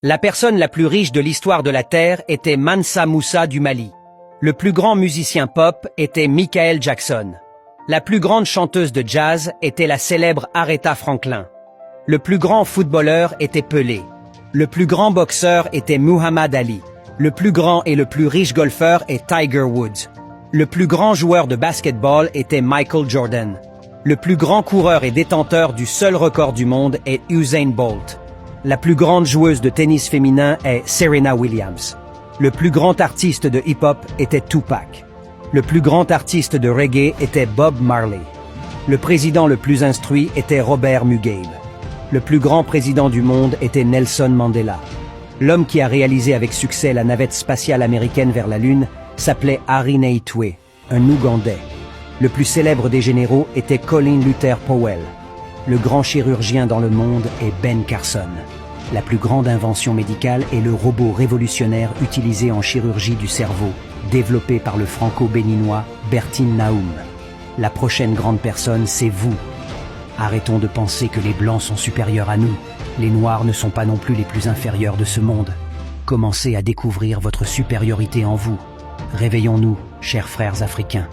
La personne la plus riche de l'histoire de la Terre était Mansa Moussa du Mali. Le plus grand musicien pop était Michael Jackson. La plus grande chanteuse de jazz était la célèbre Aretha Franklin. Le plus grand footballeur était Pelé. Le plus grand boxeur était Muhammad Ali. Le plus grand et le plus riche golfeur est Tiger Woods. Le plus grand joueur de basketball était Michael Jordan. Le plus grand coureur et détenteur du seul record du monde est Usain Bolt. La plus grande joueuse de tennis féminin est Serena Williams. Le plus grand artiste de hip-hop était Tupac. Le plus grand artiste de reggae était Bob Marley. Le président le plus instruit était Robert Mugabe. Le plus grand président du monde était Nelson Mandela. L'homme qui a réalisé avec succès la navette spatiale américaine vers la Lune s'appelait Harry Naitwe, un Ougandais. Le plus célèbre des généraux était Colin Luther Powell. Le grand chirurgien dans le monde est Ben Carson. La plus grande invention médicale est le robot révolutionnaire utilisé en chirurgie du cerveau, développé par le franco-béninois Bertin Naoum. La prochaine grande personne, c'est vous. Arrêtons de penser que les Blancs sont supérieurs à nous. Les Noirs ne sont pas non plus les plus inférieurs de ce monde. Commencez à découvrir votre supériorité en vous. Réveillons-nous, chers frères africains.